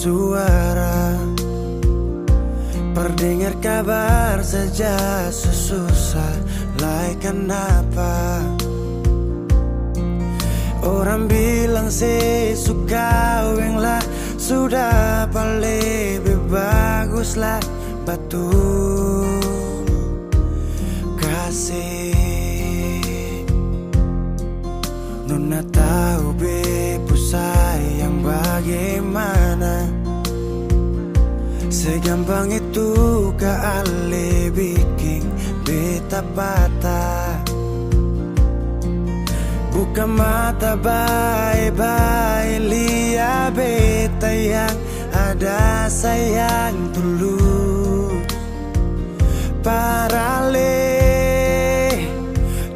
Suara perdengar kabar saja sesusah lai kenapa orang bilang suka weng lah sudah paling lebih bagus lah betul kasih Nona tahu bepu sayang bagaimana segampang itu kali bikin beta patah. Buka mata baik-baik lihat beta yang ada sayang tulus parale.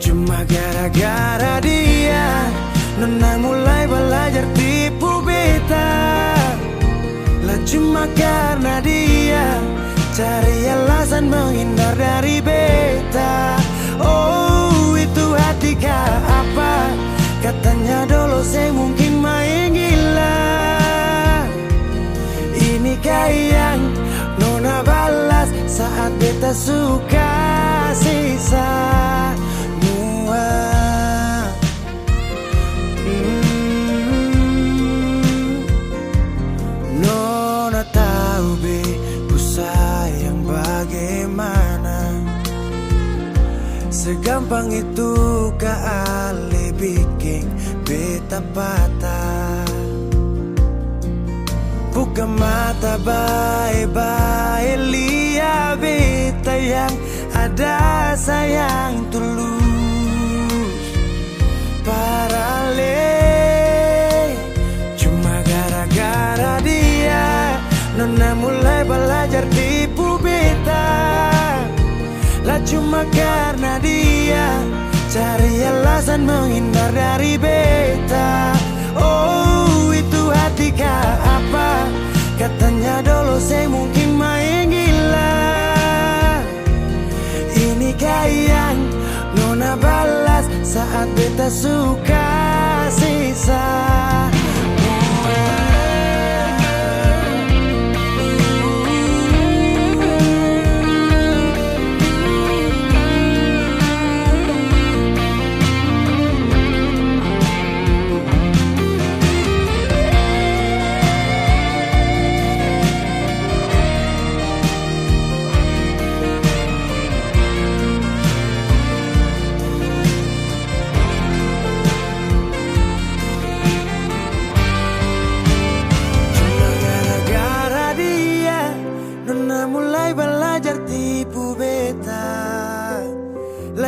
Cuma gara-gara dia Nona mulai belajar tipu beta. Lah cuma karena dia cari alasan menghindar dari beta. Oh itu hati kah apa? Katanya dulu saya mungkin main gila. Inikah yang Nona balas saat beta suka sisa mua. Nona tahu bepu sayang bagaimana segampang itu kali bikin beta patah. Buka mata baik-baik lihat beta yang ada sayang tulus parale. Cuma gara-gara dia Nona mulai belajar tipu beta. Lah cuma karena dia cari alasan menghindar dari beta. Oh itu hati kah apa? Katanya dulu saya mungkin main gila. Inikah yang Nona balas saat beta suka sisa.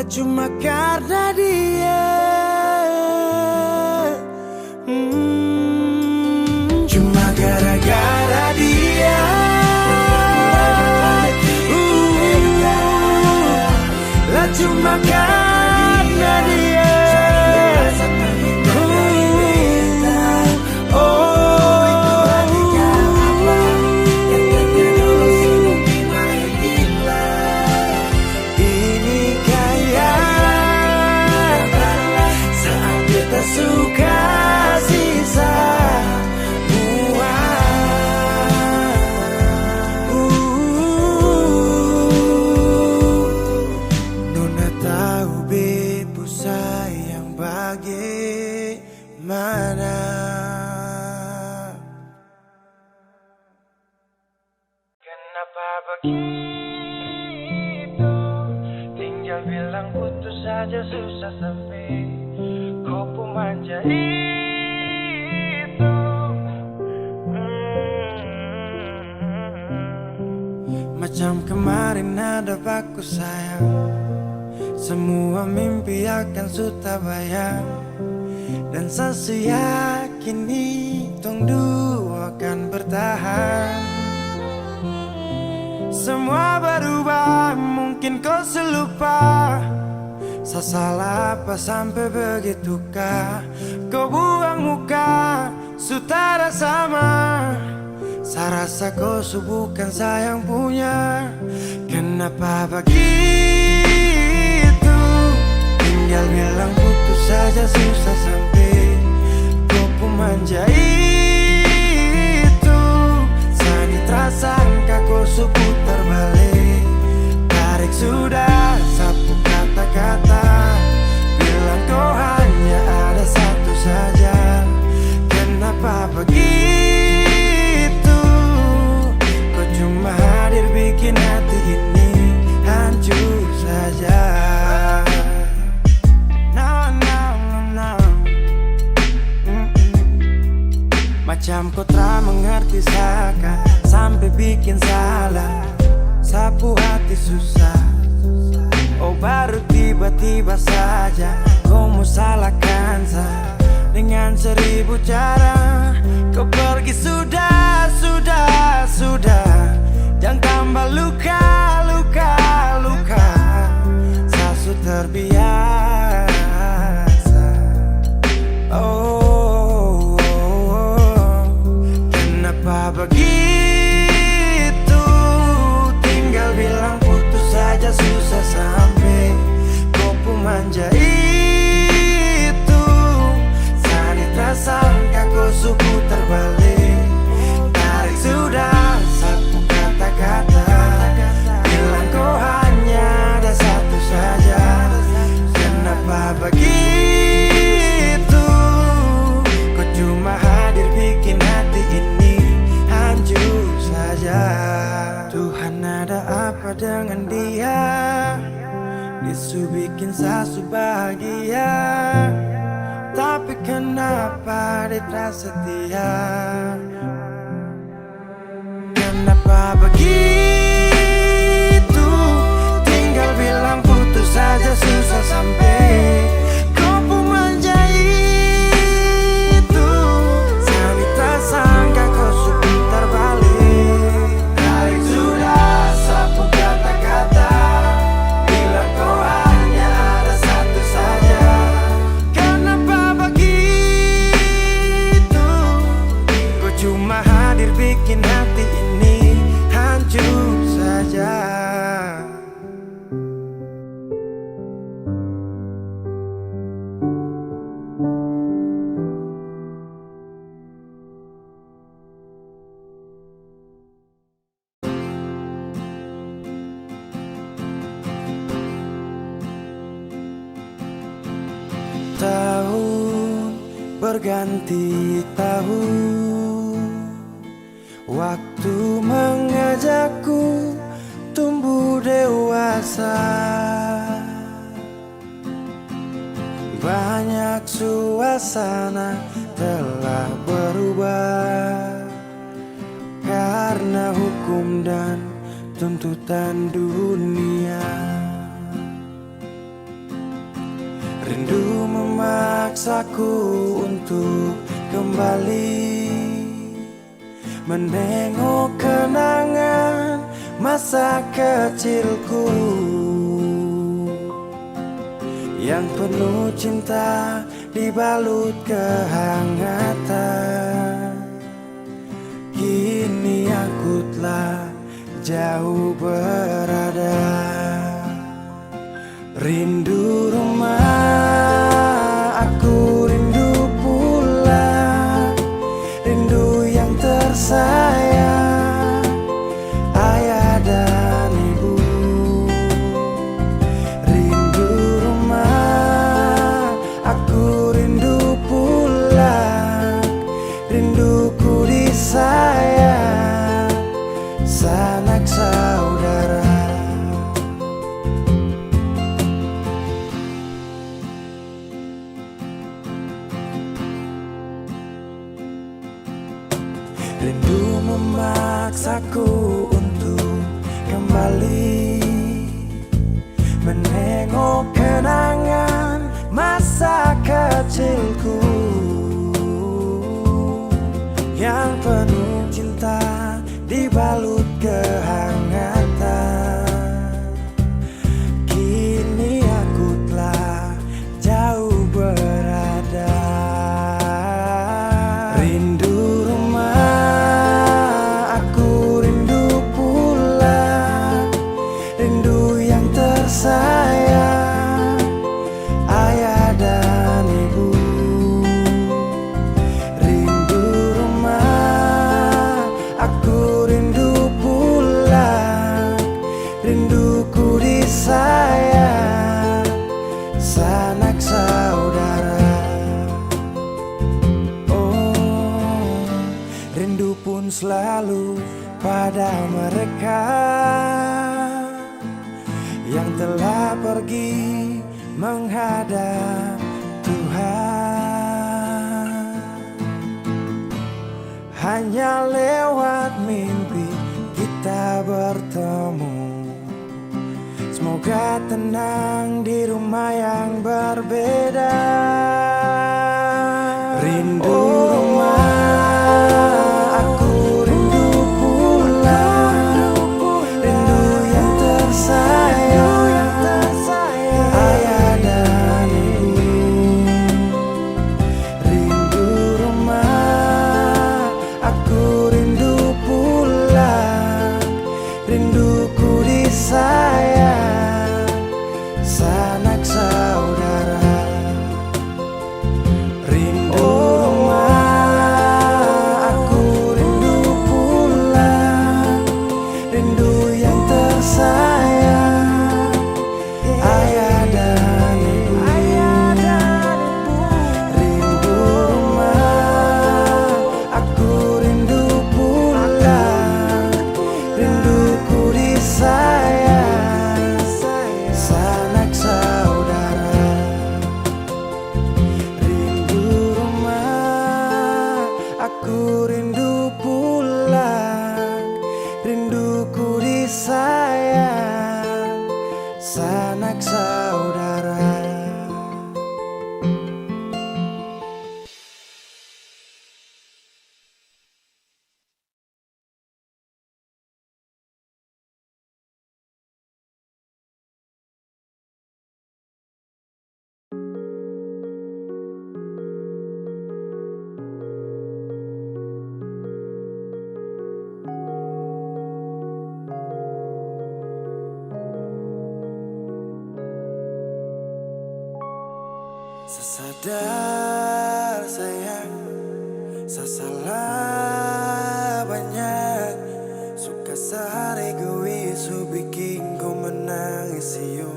Cuma karena dia cuma gara-gara dia lah cuma karena dia suka sisa mua. Nona tahu bepu sayang bagaimana. Kenapa begitu? Tinggal bilang putus saja susah sampai kau manja itu. Macam kemarin ada baku sayang, semua mimpi akan sudah bayang. Dan saya yakin tong dua akan bertahan. mungkin kau selupa. Saya salah apa sampai begitukah kau buang muka, sutara sama. Saya rasa kau bukan sayang punya. Kenapa begitu? Tinggal bilang putus saja susah sampai kau pun manja itu. Sani terasangka kau putar balik, tarik sudah sapu kata-kata, bilang kau hanya ada satu saja. Kenapa begitu? Kau cuma hadir bikin hati ini hancur saja. No, no, no, no. Macam kau tak mengerti saka sampai bikin salah, sapu hati susah. Oh baru tiba-tiba saja kau mau salahkan saya dengan 1000 cara. Kau pergi sudah, sudah, sudah. Jangan tambah luka, luka, luka. Saya sudah terbiasa. Oh, oh, oh. Kenapa begitu? Tinggal bilang putus saja susah sampai kau pun manja itu. Sani tersangka kau putar balik, tarik sudah sapu kata-kata, bilang kau hanya ada satu saja. Kenapa begitu? Kau cuma hadir bikin hati ini hancur saja. Tuhan ada apa dengan dia? Disu bikin sasu bahagia, tapi kenapa dia tak setia? Kenapa begitu? Tinggal bilang putus saja susah sampai kau pun manja itu. Sani tersangka kau putar balik, tarik sudah sapu kata-kata, bilang kau hanya ada satu saja. Kenapa begitu? Kau cuma hadir bikin hati ini hancur saja. Tahun berganti tahun, waktu mengajakku tumbuh dewasa. Banyak suasana telah berubah karena hukum dan tuntutan dunia. Rindu memaksaku untuk kembali menengok kenangan masa kecilku yang penuh cinta dibalut kehangatan. Kini aku telah jauh berada, rindu rumah, aku rindu pulang, rindu yang tersayang, ayah dan ibu. Rindu rumah, aku rindu pulang, rinduku disayang, sanak saudara. Rindu memaksaku untuk kembali menengok kenangan masa kecilku yang penuh cinta dibalut kehangatan. pada mereka yang telah pergi menghadap Tuhan. Hanya lewat mimpi kita bertemu. Semoga tenang di rumah yang berbeda. Rindu rumah, aku rindu pulang. Rindu yang tersayang, ayah dan ibu. Rindu rumah, aku rindu pulang. Rinduku disayang, sanak saudara. Rindu rumah, aku rindu pulang. Rindu yang tersayang, ayah dan ibu. Rindu rumah, aku rindu pulang. Rinduku disayang, sanak saudara. Rindu rumah, aku rindu pulang. Rinduku disayang, sanak saudara. Sesadar sayang, salah banyak. Suka sehari egois, bikin ku menangis yo.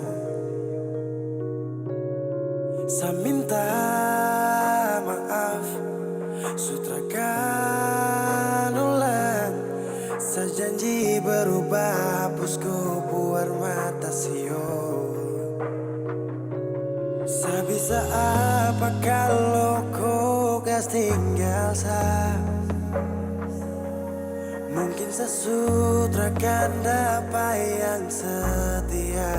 Saya minta maaf, sutrakan ulang. Saya janji berubah, hapus kubuar mata sio. Saya bisa apa kalau kau gas tinggal sa? Mungkin sesutrakan dapat yang setia.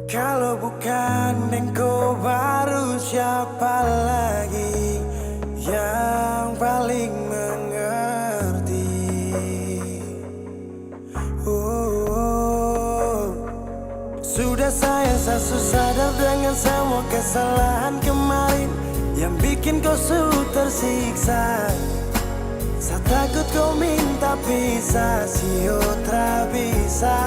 Kalau bukan engkau baru siapa lagi yang paling mengerti? Sudah saya sadar dengan semua kesalahan kemarin yang bikin kau tersiksa. Saya takut kau minta pisah, sio tra bisa.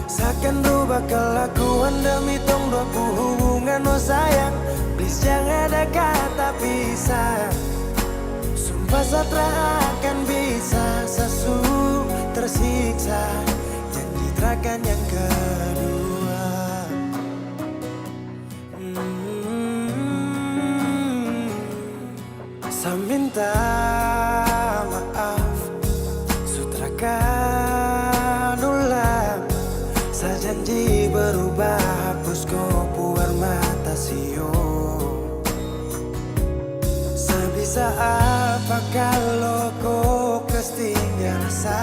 Saya akan rubah kelakuan demi tong dua hubungan, oh sayang. Please jangan ada kata pisah. Sumpah saya akan bisa, sesu tersiksa. Janji terakan yang kedua. Saya minta maaf, sutrakan ulang. Saya janji berubah, hapus kau buar mata sio. Saya bisa apa kalau kau ketinggalan rasa?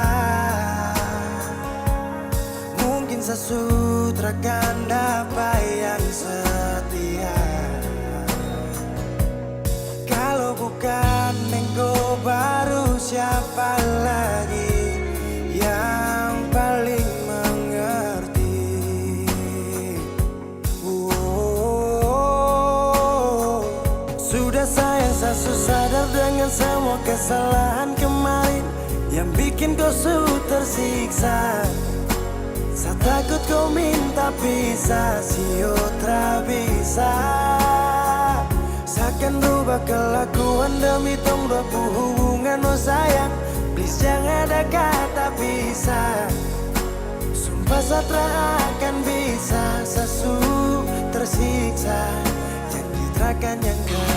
Mungkin saya sutrakan dapat yang setia. Kalau bukan engkau baru siapa lagi yang paling mengerti? Sudah saya sadar dengan semua kesalahan kemarin yang bikin kau tersiksa. Saya takut kau minta pisah, sio tra bisa. Saya akan rubah kelakuan demi tong dua hubungan, oh sayang. Please jangan ada kata pisah. Sumpah saya akan bisa, sesu tersiksa. Janji terakan yang kedua.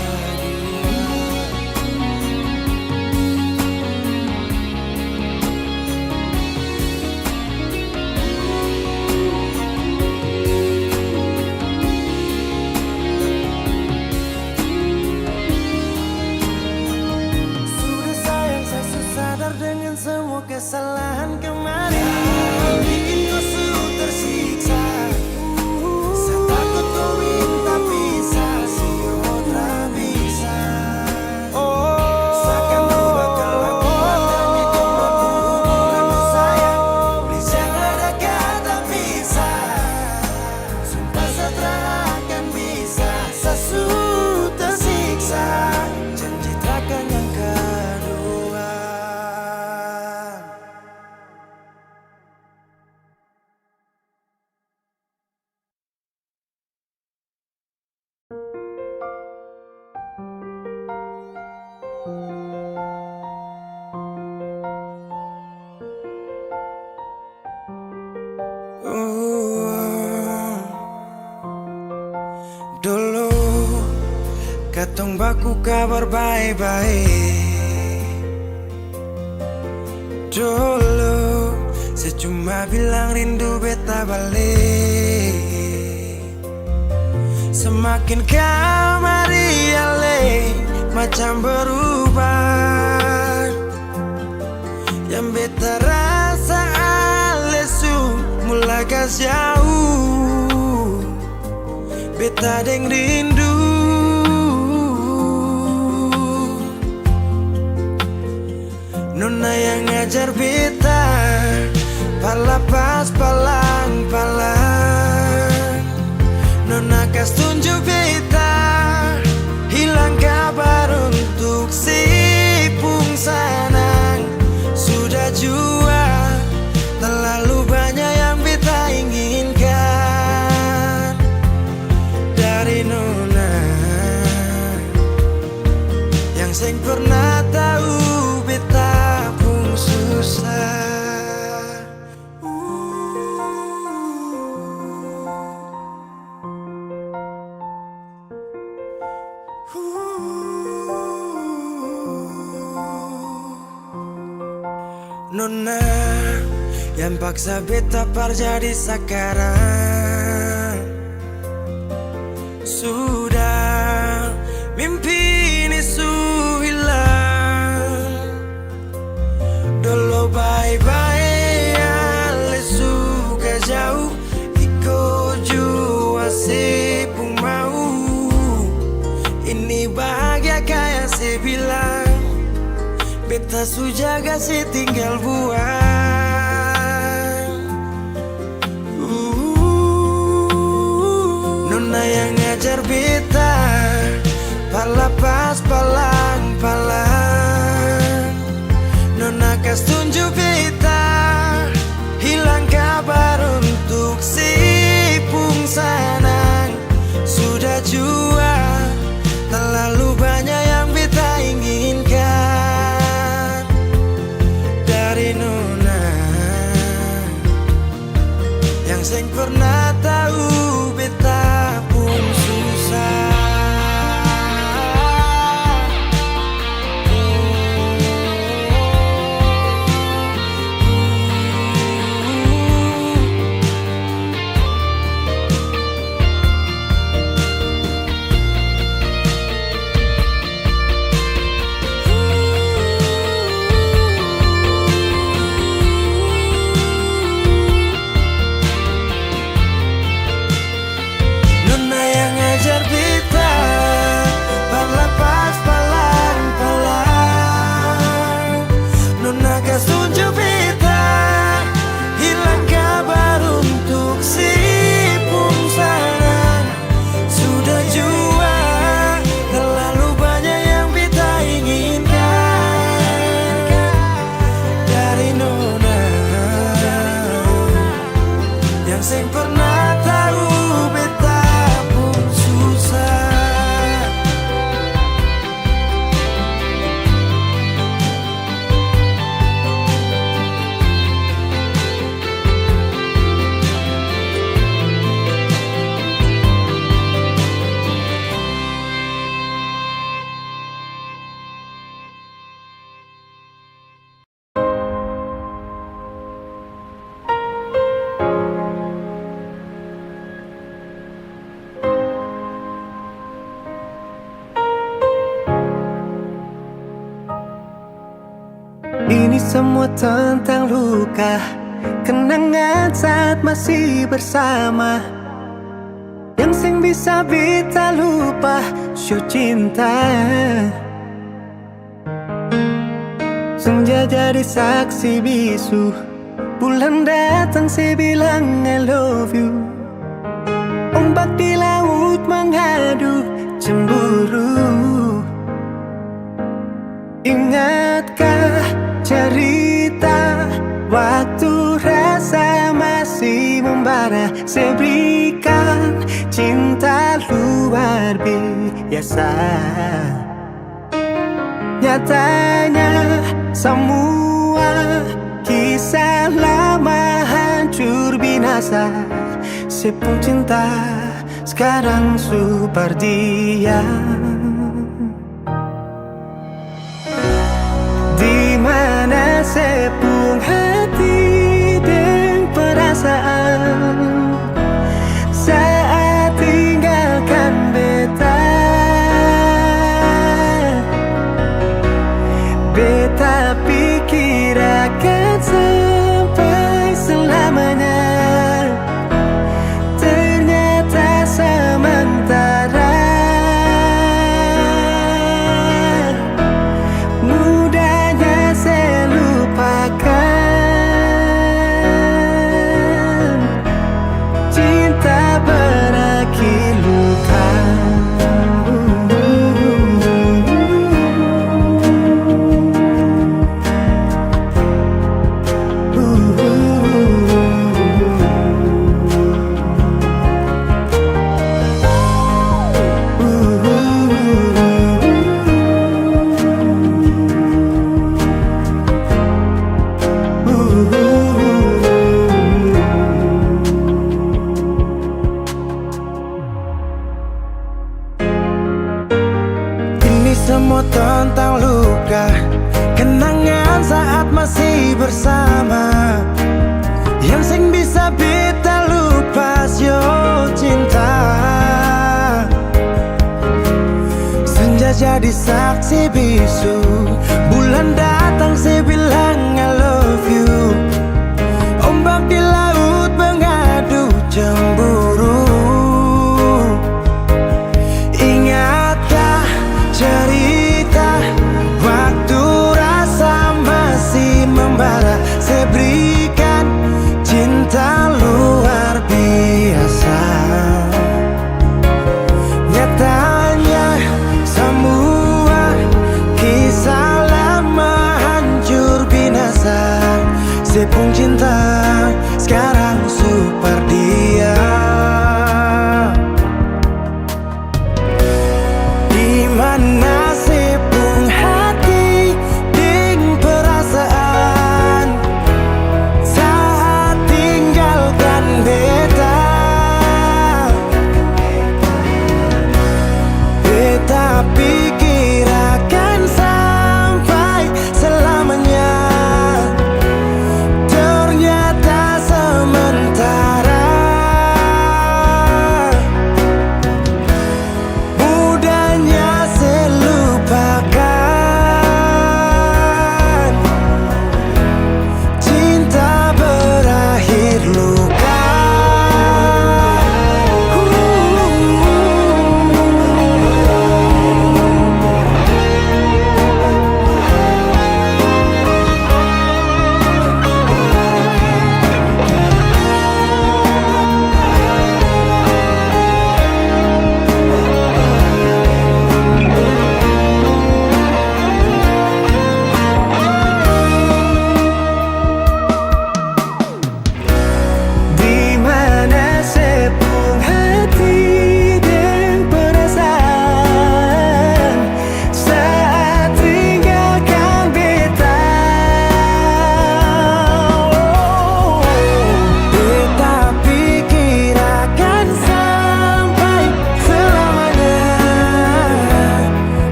kesalahan kemarin bikin kau selalu tersiksa. Saya takut kau minta pisah, si otra bisa. Seakan kau bakal lakukan demi kau mampu hubunganmu sayang. Please jangan ada kata pisah. Sumpah saya tak akan bisa. Saya sudah tersiksa. Janji takkan yang kedua. Dulu katong baku kabar baik-baik. Dulu saya cuma bilang rindu beta balik. Semakin kamari ale macam berubah. Yang beta rasa alesu mulai gas jauh. Beta deng rindu. Nona yang ngajar beta palapas palang-palang. Nona kas tunjuk beta hilang kabar untuk si pungsanang. Sudah jua terlalu banyak yang beta inginkan dari Nona yang seng pernah tahu beta pun susah. Nona yang paksa beta par jadi sekarang. Sudah mimpi ini su hilang. Dulu bye-bye ale suka jauh. Iko jua si pun mau. Ini bahagia kayak si bilang. Beta su jaga si tinggal buang. Nona yang ngajar beta palapas palang-palang. Nona kas tunjuk beta hilang kabar untuk si pungsanang. Sudah jua terlalu banyak yang beta inginkan dari Nona yang seng pernah tahu beta pun susah. Ini semua tentang luka, kenangan saat masih bersama, yang sing bisa beta lupa show cinta. Senja jadi saksi bisu, bulan datang saya bilang I love you. Ombak di laut mengadu cemburu. Ingatkah cerita waktu rasa masih membara, saya berikan cinta luar biasa. Nyatanya semua kisah lama hancur binasa. Saya pun cinta sekarang super dia. Di mana saya pun hati dan perasaan saat tinggalkan beta. Beta pikir akan sampai selamanya, ternyata sementara. Mudahnya saya lupakan, cinta berakhir luka. Ini semua tentang luka, kenangan saat masih bersama, yang sing bisa beta lupa sio cinta. Senja jadi saksi bisu, bulan datang saya bilang I love you. Ombak di laut mengadu cemburu. Ingatkah cerita waktu rasa masih membara, saya berikan cinta luar biasa. Nyatanya semua kisah lama hancur binasa. Saya pun cinta sekarang super dia. Di mana saya pun hati ding perasaan saat tinggalkan beta. Beta pikir akan sampai selamanya, ternyata sementara.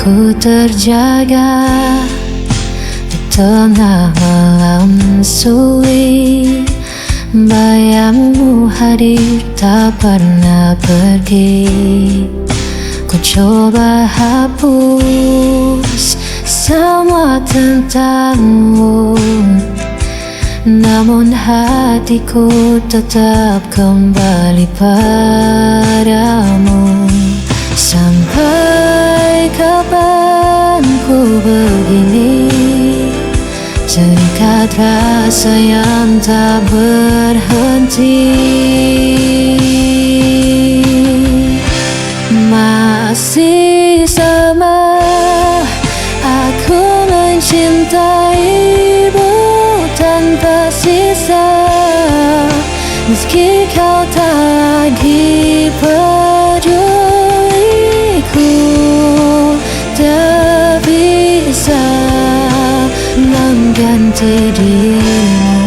ku terjaga di tengah malam sulit. Bayangmu hadir tak pernah pergi. Ku coba hapus semua tentangmu, namun hatiku tetap kembali padamu. Sampai kapan ku begini, terikat rasa yang tak berhenti. Masih sama aku mencintaimu tanpa sisa, meski kau tak lagi peduliku. Tak bisa mengganti dirimu.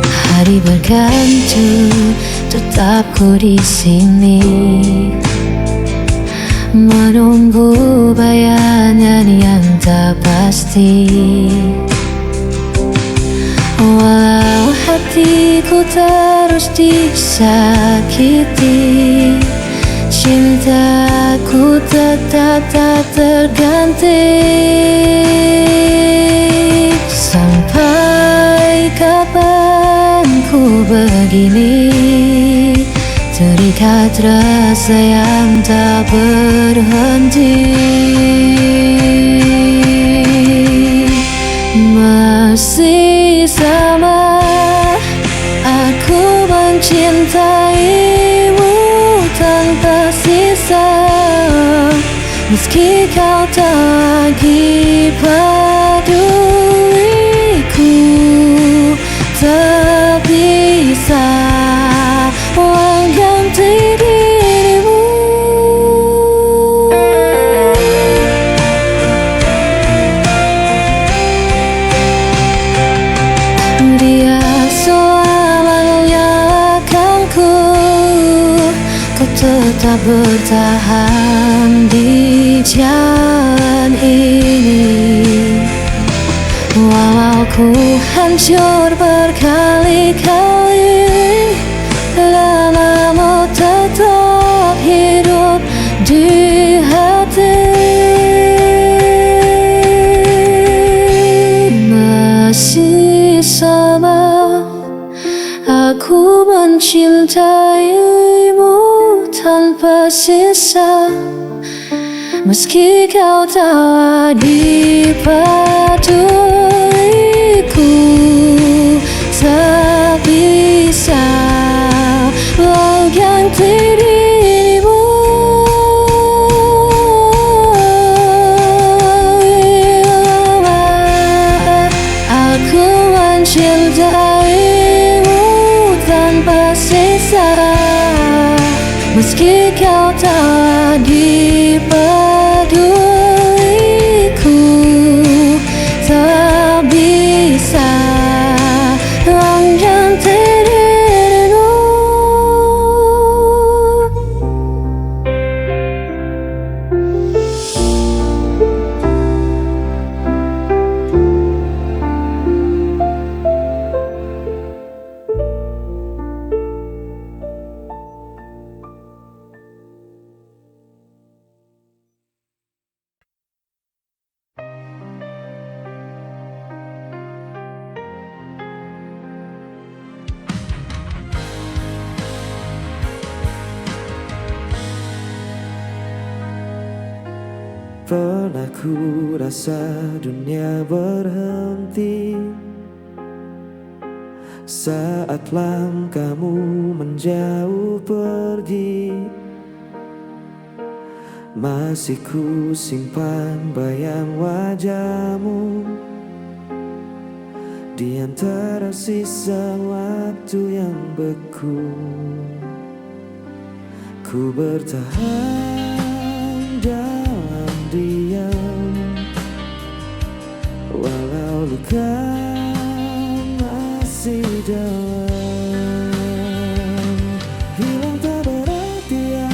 Hari berganti, tetap ku di sini, menunggu bayangan yang tak pasti. Walau hatiku terus disakiti, cintaku tetap tak terganti. Sampai kapan ku begini, terikat rasa yang tak berhenti. Masih sama aku mencintaimu tanpa sisa, meski kau tak lagi peduliku. Tak bisa mengganti dirimu. Dia selamanya akan ku tetap bertahan di jalan ini. Walau ku hancur berkali-kali, namamu tetap hidup di hati. Masih sama aku mencintaimu tanpa sisa, meski kau tak lagi peduliku. Tak bisa mengganti dirimu. Aku mencintaimu tanpa sisa, meski kau tak lagi peduliku. Tak bisa mengganti dirimu. Pernah ku rasa dunia berhenti saat langkahmu menjauh pergi. Masih ku simpan bayang wajahmu di antara sisa waktu yang beku. Ku bertahan dalam diam, walau luka masih dalam. Hilang tak berarti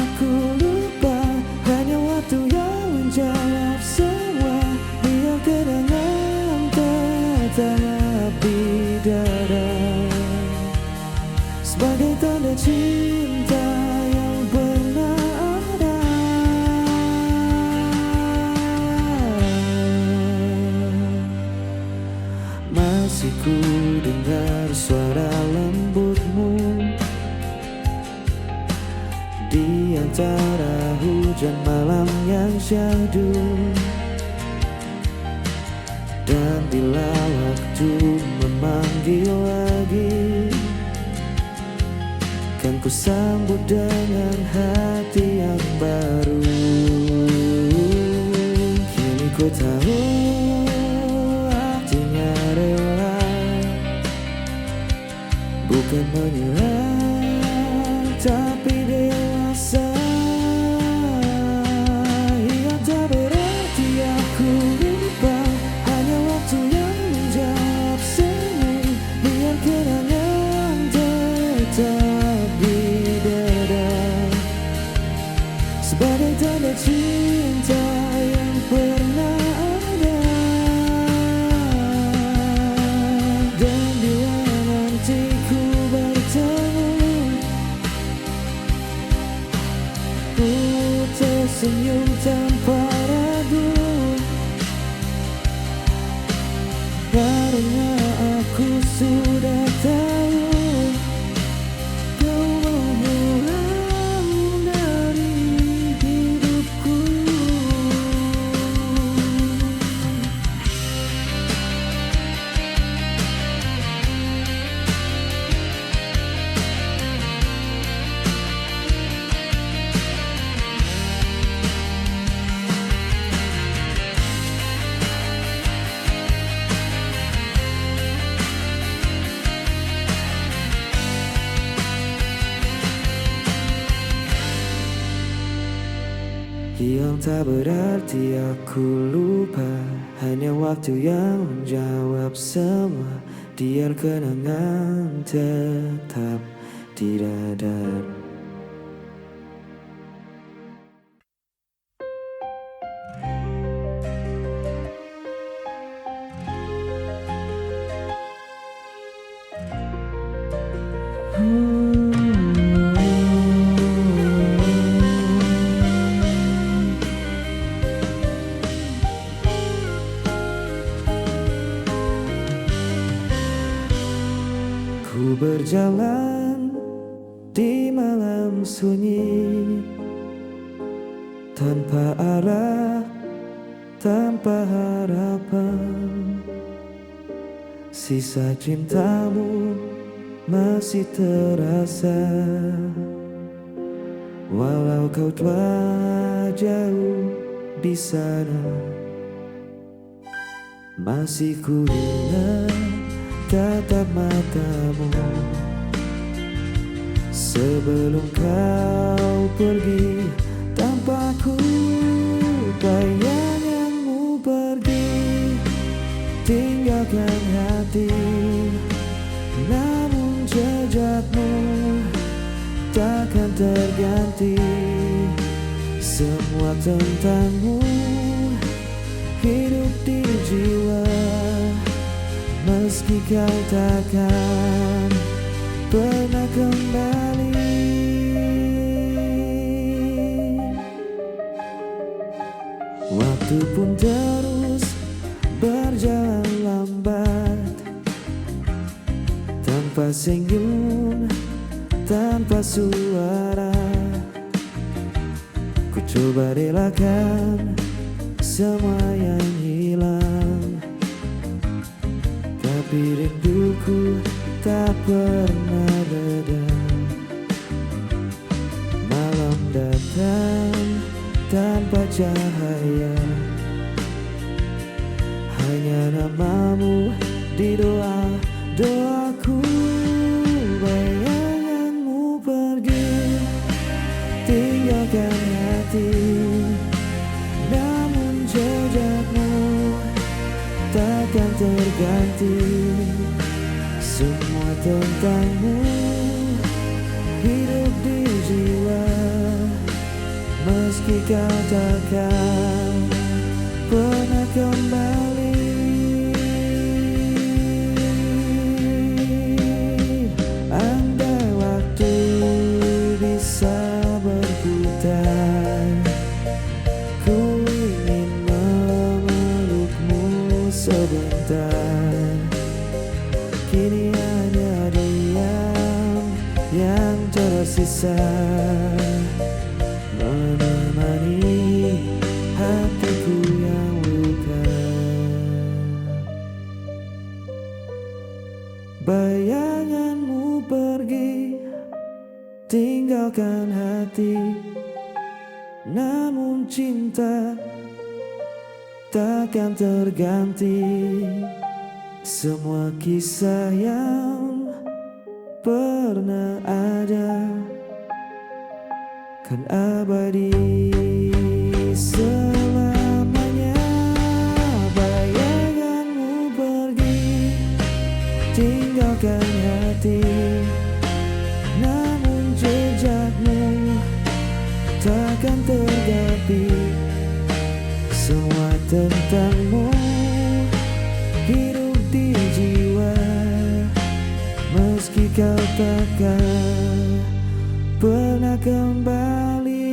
antara hujan malam yang syahdu. Dan bila waktu memanggil lagi, kan ku sambut dengan hati yang baru. Kini ku tahu artinya rela, bukan menyerah tapi dewasa. Yang tak berarti aku lupa, hanya waktu yang menjawab semua. Biar kenangan tetap di dada, sebagai tanda cinta yang pernah ada. Dan bila nanti ku bertemu, ku tersenyum tanpa ragu, karena aku sudah tahu kau menghilang dari hidupku. Yang tak berarti aku lupa, hanya waktu yang menjawab semua. Biar kenangan tetap di dada. Ku berjalan di malam sunyi, tanpa arah, tanpa harapan. Sisa cintamu masih terasa, walau kau telah jauh di sana. Masih ku ingat tatap matamu sebelum kau pergi tanpa ku. Bayanganmu pergi tinggalkan hati, namun jejakmu takkan terganti. Semua tentangmu hidup di jiwa, meski kau takkan pernah kembali. Waktu pun terus berjalan lambat, tanpa senyum, tanpa suara. Ku coba relakan semua yang hilang, tapi rinduku tak pernah reda. Malam datang tanpa cahaya, hanya namamu di doa-doaku. Bayanganmu pergi tinggalkan hati, namun jejakmu takkan terganti. Semua tentangmu hidup di jiwa, meski kau takkan pernah kembali. Andai waktu bisa berputar, ku ingin memelukmu sebentar. Kini hanya diam yang tersisa, tinggalkan hati. Namun cinta takkan terganti. Semua kisah yang pernah ada kan abadi selamanya. Bayanganmu pergi, tinggalkan hati. Namun jejakmu takkan terganti. Semua tentangmu hidup di jiwa, meski kau takkan pernah kembali.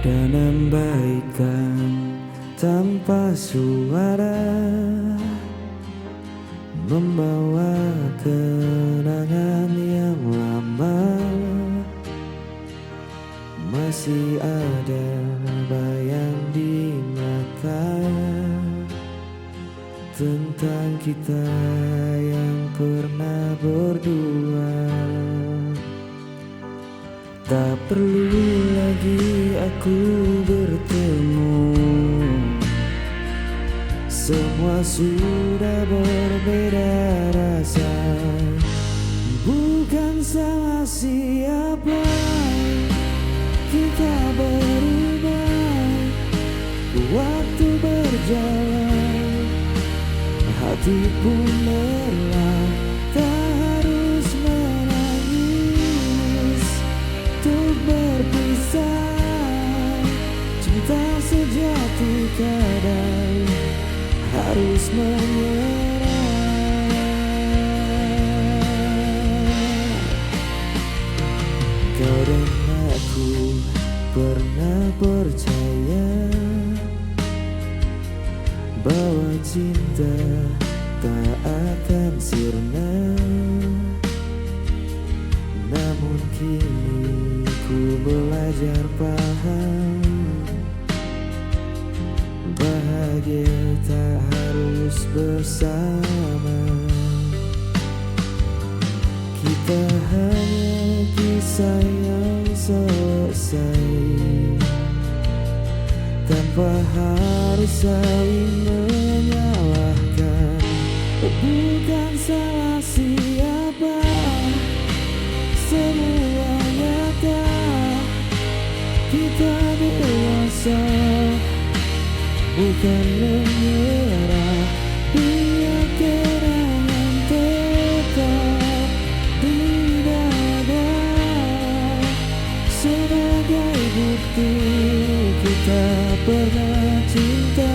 Dan abaikan tanpa suara, membawa kenangan yang lama. Masih ada bayang di mata tentang kita yang pernah berdua. Tak perlu lagi aku bertemu, semua sudah berbeda rasa. Bukan salah siapa, kita berubah. Waktu berjalan, hati pun lelah. Tak harus menangis untuk berpisah. Cinta sejati kadang harus menyerah. Kau dan aku pernah percaya bahwa cinta tak akan sirna. Namun kini ku belajar paham, bahagia tak harus bersama. Kita hanya kisah yang selesai tanpa harus saling menyalahkan. Bukan salah siapa, semua nyata. Kita dewasa, bukan menyerah. Biar kenangan tetap di dada sebagai bukti kita pernah cinta.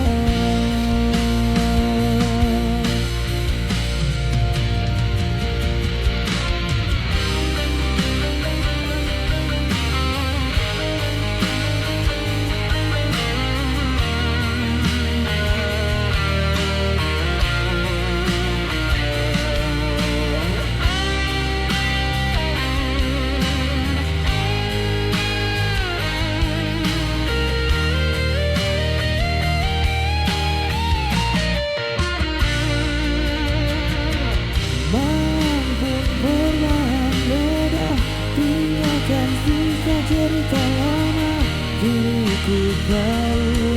Cerita lama, kini ku tahu